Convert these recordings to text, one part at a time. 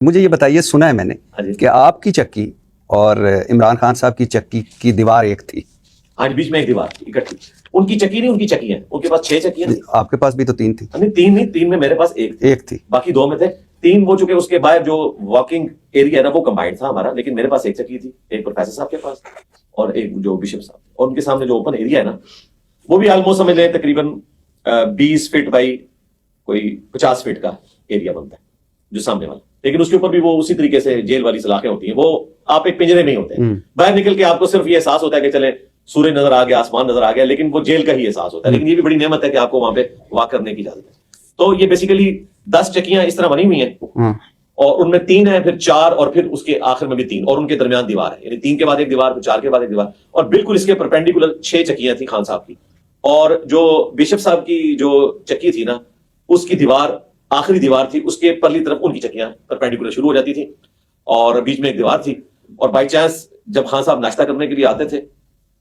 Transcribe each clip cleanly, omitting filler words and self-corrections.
مجھے یہ بتائیے، سنا ہے میں نے کہ آپ کی چکی اور عمران خان صاحب کی چکی کی دیوار ایک تھی. آج بیچ میں ایک دیوار تھی اکٹھی. ان کی چکی نہیں، ان کی چکی ہیں. ان کے پاس 6 چکیاں تھیں. آپ کے پاس بھی تو 3 تھی. نہیں 3 نہیں، 3 میں میرے پاس ایک تھی، باقی 2 میں تھے. 3 وہ چکے اس کے باہر جو واکنگ ایریا ہے نا وہ کمبائنڈ تھا ہمارا، لیکن میرے پاس ایک چکی تھی، ایک پروفیسر صاحب کے پاس اور ایک جو بشپ صاحب. اور ان کے سامنے جو اوپن ایریا ہے نا وہ بھی آلموسٹ سمجھ لیں تقریباً 20 فٹ بائی کوئی 50 فٹ کا ایریا بنتا ہے جو سامنے والا. لیکن اس کے اوپر بھی وہ اسی طریقے سے جیل والی سلاخیں ہوتی ہیں. وہ آپ ایک پنجرے میں ہی ہوتے ہیں، باہر نکل کے آپ کو صرف یہ احساس ہوتا ہے کہ چلیں سورج نظر آ گیا، آسمان نظر آ گیا، لیکن وہ جیل کا ہی احساس ہوتا ہے. لیکن یہ بھی بڑی نعمت ہے کہ آپ کو وہاں پہ واک کرنے کی اجازت ہے. تو یہ بیسیکلی 10 چکیاں اس طرح بنی ہوئی ہیں اور ان میں 3 ہیں، پھر 4 اور پھر اس کے آخر میں بھی 3 اور ان کے درمیان دیوار ہے. یعنی 3 کے بعد ایک دیوار، پھر 4 کے بعد ایک دیوار، اور بالکل اس کے پرپینڈیکولر 6 چکیاں تھیں خان صاحب کی. اور جو بشپ صاحب کی جو چکی تھی نا اس کی دیوار آخری دیوار تھی، اس کے پرلی طرف ان کی چکیاں پرپینڈیکولر شروع ہو جاتی تھیں اور بیچ میں ایک دیوار تھی. اور بائی چانس جب خان صاحب ناشتہ کرنے کے لیے آتے تھے،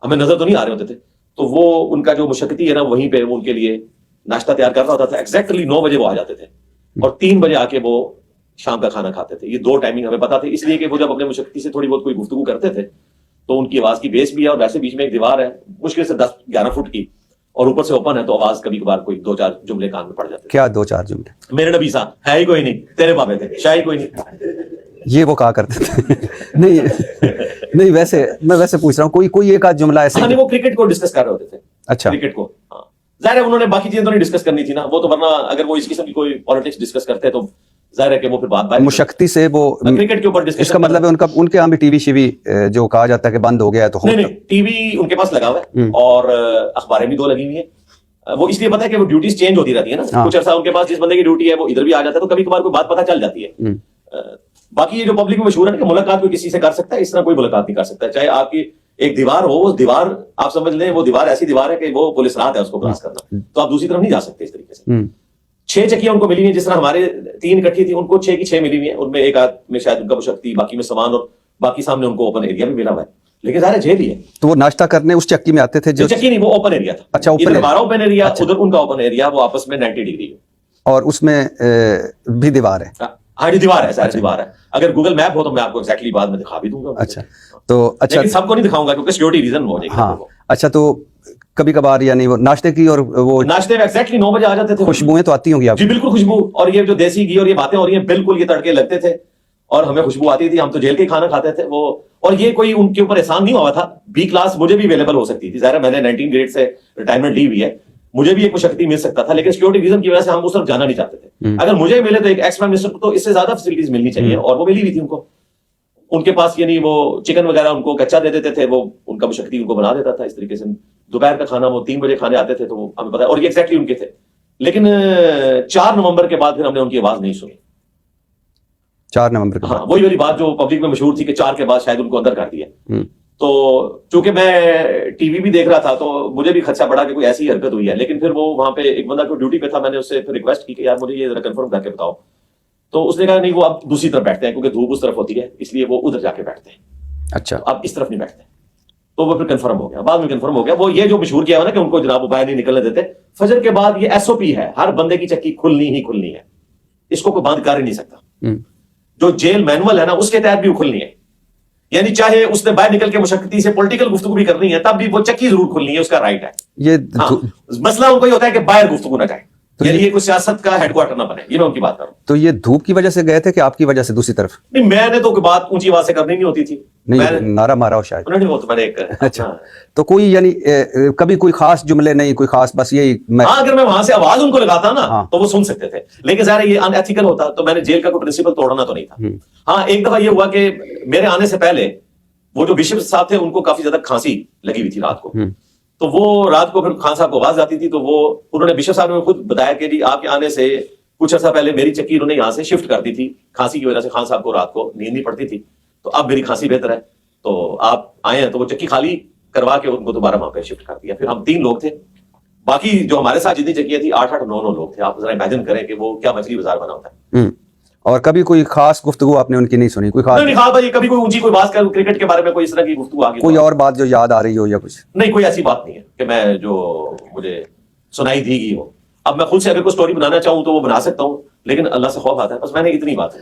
ہمیں نظر تو نہیں آ رہے ہوتے تھے، تو وہ ان کا جو مشقتی ہے نا وہیں پہ وہ ان کے لیے ناشتہ تیار کر رہا ہوتا تھا. ایگزیکٹلی 9 بجے وہ آ جاتے تھے اور 3 بجے آ کے وہ شام کا کھانا کھاتے تھے. یہ 2 ٹائمنگ ہمیں پتا تھے، اس لیے کہ وہ جب اپنے مشقتی سے تھوڑی بہت کوئی گفتگو کرتے تھے تو ان کی آواز کی بیس بھی ہے، اور ویسے بیچ میں ایک دیوار ہے مشکل سے 10-11 فٹ کی اور اوپر سے اوپن ہے، تو آواز کبھی کبھار کوئی 2-4 جملے کان میں پڑ جاتے ہیں. کیا 2-4 جملے؟ میرے نبی صاحب ہے ہی کوئی نہیں، تیرے پاپے تھے شاہ ہی کوئی نہیں، یہ وہ کہا کرتے تھے. نہیں ویسے میں ویسے پوچھ رہا ہوں کوئی ایک آدھ جملہ ایسا. وہ کرکٹ کو ڈسکس کر رہے ہوتے تھے. اچھا، کرکٹ کو ظاہر ہے انہوں نے باقی چیزیں تو نہیں ڈسکس کرنی تھی نا، وہ تو ورنہ اگر وہ اس قسم کی کوئی پالیٹکس ڈسکس کرتے تو ظاہر ہے کہ وہ پھر بات مشقتی سے وہ کرکٹ کے اوپر ڈسکس. اس کا مطلب ہے ان کے یہاں بھی ٹی وی شیوی جو کہا جاتا ہے کہ بند ہو گیا ہے تو نہیں، ٹی وی ان کے پاس لگا ہوا ہے اور اخباریں بھی 2 لگی ہوئی ہیں. وہ اس لیے پتا ہے کہ وہ ڈیوٹیز چینج ہوتی رہتی ہے نا، کچھ عرصہ ان کے پاس جس بندے کی ڈیوٹی ہے وہ ادھر بھی آ جاتا ہے، تو کبھی کبھار کوئی بات پتہ چل جاتی ہے. باقی یہ جو پبلک میں مشہور ہے کہ ملاقات کوئی کسی سے کر سکتا ہے، اس طرح کوئی ملاقات نہیں کر سکتا. چاہے آپ کی ایک دیوار ہو، وہ دیوار آپ سمجھ لیں وہ دیوار ایسی دیوار ہے کہ وہ پولیس رات ہے اس کو کراس کرنا، تو آپ دوسری طرف نہیں جا سکتے اس طریقے سے. 6 چکیاں ان کو ملی ہیں، جس طرح ہمارے 3 اکٹھی تھی، ان کو 6 کی 6 ملی ہوئی ہیں. ان میں ایک آدھ میں شاید ان کا مشقتی، باقی میں سامان، اور باقی سامنے ان کو اوپن ایریا بھی ملا ہوا ہے. لیکن ظاہر جیل ہی ہے. تو وہ ناشتہ کرنے اس چکی میں آتے تھے؟ جو چکی نہیں، وہ اوپن ایریا تھا. اچھا، ادھر ہمارا اوپن ایریا، ادھر ان کا اوپن ایریا، وہ آپس میں 90 ڈگری ہے. اور اس میں بھی دیوار ہے؟ ہاں دیوار ہے، ساری دیوار ہے. اگر گوگل میپ ہو تو میں آپ کو ایگزیکٹلی بعد میں دکھا بھی دوں گا. اچھا، تو اچھا سب کو نہیں دکھاؤں گا کیونکہ سیکورٹی ریزن ہو جائے گا. ہاں اچھا، تو کبھی کبھار یعنی وہ ناشتے کی اور وہ ناشتے میں ایگزیکٹلی 9 بجے آ جاتے تھے. خوشبوئیں تو آتی ہوں گی آپ؟ جی بالکل خوشبو، اور یہ جو دیسی گھی اور یہ باتیں ہو رہی ہیں بالکل یہ تڑکے لگتے تھے اور ہمیں خوشبو آتی تھی. ہم تو جیل کے کھانا کھاتے تھے وہ. اور یہ کوئی ان کے اوپر احسان نہیں ہوا تھا. بی کلاس مجھے بھی اویلیبل ہو سکتی تھی، ظاہر ہے میں نے 19 گریڈ سے ریٹائرمنٹ لی ہوئی ہے، مجھے بھی ایک مشقتی مل سکتا تھا، لیکن سیکورٹی ریزن کی وجہ سے ہم اس طرف جانا نہیں چاہتے تھے. اگر مجھے ملے تو ایک ایکس پرائم منسٹر کو تو اس سے زیادہ فیسلٹیز ملنی چاہیے، اور وہ ملی ہوئی تھی ان کو. ان کے پاس یعنی وہ چکن وغیرہ ان کو کچا دے دیتے تھے، وہ ان کا مشقتی ان کو بنا دیتا تھا اس طریقے سے. دوپہر کا کھانا وہ 3 بجے کھانے آتے تھے، تو ہمیں پتا ہے، اور یہ ایگزیکٹلی ان کے تھے. لیکن 4 نومبر کے بعد پھر ہم نے ان کی آواز نہیں سنی. 4 نومبر؟ ہاں، وہی والی بات جو پبلک میں مشہور تھی کہ 4 کے بعد شاید ان کو اندر کر دیا. تو چونکہ میں ٹی وی بھی دیکھ رہا تھا تو مجھے بھی خدشہ پڑا کہ کوئی ایسی حرکت ہوئی ہے. لیکن پھر وہ وہاں پہ ایک بندہ کو ڈیوٹی پہ تھا، میں نے اس سے پھر ریکویسٹ کی کہ یار مجھے یہ ذرا کنفرم کر کے بتاؤ. تو اس نے کہا نہیں وہ اب دوسری طرف بیٹھتے ہیں کیونکہ دھوپ اس طرف ہوتی ہے، اس لیے وہ ادھر جا کے بیٹھتے ہیں. اچھا، اب اس طرف نہیں بیٹھتے. تو وہ پھر کنفرم ہو گیا، بعد میں کنفرم ہو گیا. وہ یہ جو مشہور کیا ہوا نا کہ ان کو جناب باہر نہیں نکلنے دیتے. فجر کے بعد یہ ایس او پی ہے، ہر بندے کی چکی کھلنی ہی کھلنی ہے، اس کو کوئی بند کر ہی نہیں سکتا. جو جیل مینول ہے نا اس کے تحت بھی وہ کھلنی ہے. یعنی چاہے اس نے باہر نکل کے مشقتی سے پولیٹیکل گفتگو بھی کرنی ہے تب بھی وہ چکی ضرور کھلنی ہے، اس کا رائٹ ہے. یہ مسئلہ ان کو یہ ہوتا ہے کہ باہر گفتگو نہ جائے، یعنی یہ کوئی سیاست کا ہیڈ کوارٹر نہ بنے. یہ میں ان کی بات کروں. تو یہ دھوپ کی وجہ سے گئے تھے کہ آپ کی وجہ سے دوسری طرف؟ نہیں، میں نے تو بات اونچی آواز سے کرنی نہیں ہوتی تھی. نہیں، نعرہ مارا ہو شاید. اچھا، تو کوئی یعنی کبھی کوئی خاص جملے نہیں، کوئی خاص، بس یہی ہاں اگر میں وہاں سے آواز ان کو لگاتا نا تو وہ سن سکتے تھے، لیکن ظاہر یہ ان ایتھیکل ہوتا. تو میں نے جیل کا کوئی پرنسپل توڑنا تو نہیں تھا. ہاں ایک دفعہ یہ ہوا کہ میرے آنے سے پہلے وہ جو بشپ صاحب تھے ان کو کافی زیادہ کھانسی لگی ہوئی تھی رات کو. تو وہ رات کو پھر خان صاحب کو آواز آتی تھی، تو وہ انہوں نے بشپ صاحب نے خود بتایا کہ جی آپ کے آنے سے کچھ عرصہ پہلے میری چکی انہوں نے یہاں سے شفٹ کر دی تھی، کھانسی کی وجہ سے خان صاحب کو رات کو نیند نہیں پڑتی تھی، تو اب میری کھانسی بہتر ہے، تو آپ آئے ہیں. تو وہ چکی خالی کروا کے ان کو دوبارہ وہاں پہ شفٹ کر دیا. پھر ہم 3 لوگ تھے، باقی جو ہمارے ساتھ جتنی چکیاں تھیں 8-8 9 لوگ تھے. آپ ذرا امیجن کریں کہ وہ کیا مچھلی بازار بنا ہوتا ہے. اور کبھی کوئی خاص گفتگو آپ نے ان کی نہیں سنی؟ کوئی خاص؟ نہیں ہاں بھائی، کبھی کوئی اونچی کوئی بات کر کرکٹ کے بارے میں کوئی اس طرح کی گفتگو آ گئی، کوئی اور بات جو یاد آ رہی ہو یا کچھ؟ نہیں، کوئی ایسی بات نہیں ہے کہ میں جو مجھے سنائی دی گئی ہو. اب میں خود سے اگر کوئی سٹوری بنانا چاہوں تو وہ بنا سکتا ہوں، لیکن اللہ سے خوف آتا ہے. بس میں نے اتنی بات ہے.